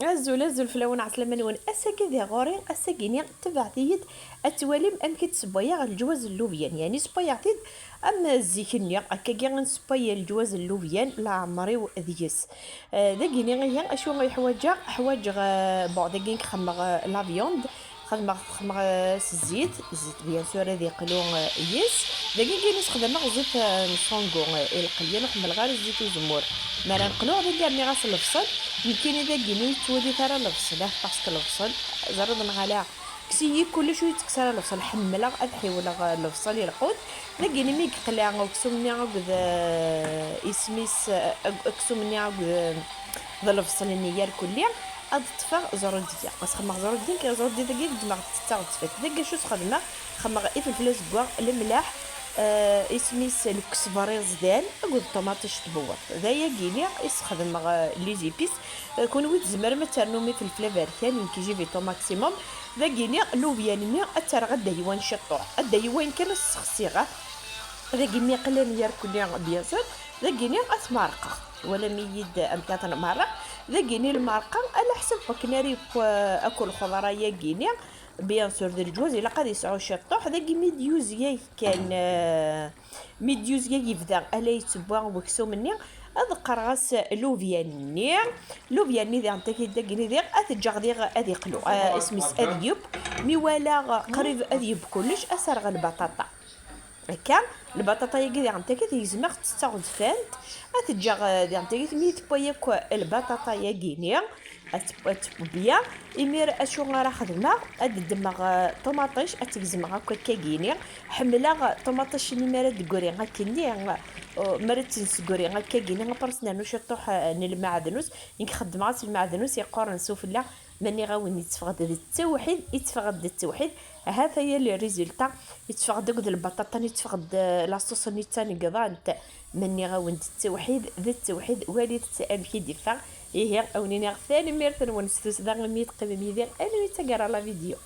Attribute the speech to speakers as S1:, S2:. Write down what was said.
S1: الزول فلون عسلامة ون أساكي ذي غوري أساكيني تبعتيد أتواليم أم كي تسبايا الجواز اللوفيان يعني سبايعتيد أما الزيكنيا أكاكي سبايا الجواز اللوفيان لا عمري وأذيس داكيني غيا أشو غي حواج بعض خمغ لافيوند خدمة الزيت بيان سور هذي يقلو يس داكي كاين نستخدم زيت نصونكو القليه نحمل غير الزيت وزمور ما راه نقلو غير كاع ملي غاسل الفصل يمكن اذا كيني تولي ترى الفصل باسكو الفصل زرد نغالع كسي كلشي يتكسر الفصل حملا اضحي ولا الفصل يرقود لكن مي قلع كسومني عقد اسميس كسومني عقد ذا الفصل النيار كليا أضطفى زرود ديال بس خمغ زرود ديال كي زرود ديال داك دماغ تاع تفك داك شو خدمه خمغ الفلفل بوا الملاح اسميس الكسبري زدان اقول الطوماط شطبوط ذايا كيني يستخدم لي زيبيس كون ويت زمر ما ترنومي في الفلافر كان كيجي فيتو ماكسيموم ذا كيني لوبيان مي اتر غدا يوان شطوح غدا يوان كان السخسيغه ذا كيني قلان يركل بيان سور ذا كيني اسمارقه ولا ميد امكان مرق ذا كيني المرقه على حسب كناري اكل خضرايا كيني بيان سور ديال الجواز الا قاد يسعو شطوح ذاك ميديوزيا كان ميديوزيا يبدا الا يتبوا وكسو مني هذا قرغاس لوفياني لوفياني ذي عندك داكني ذي اتجاغ ذي غادي يقلو اسميس اذيب مي ولا قريب اذيب كلش اسرغ البطاطا هكا البطاطا يقدر عندك يزمخ تستغد فانت اتجا دي عندك ميت بويك البطاطا يقيني اتبوبيا امير اشو غرا خدمه اد دماغ طوماطيش اتكزمغ هكا كاكيني حملا طوماطيش اللي مراد كوري غاكيني مرات تنسكوري غاكاكيني غبرسنا نو شطوح المعدنوس ينك خدمه المعدنوس يقورن سوفلا ماني غاوني يتفقد التوحيد يتفقد التوحيد هذا هي لي ريزولتا يتفقد داك البطاطا يتفقد لاصوص نيتاني كذا مني غاوند التوحيد ذا التوحيد والد امشي دفاع هي اونيني ثاني ميرتن ونستوس دا 100 قيمه ميدير انا ميتا لا فيديو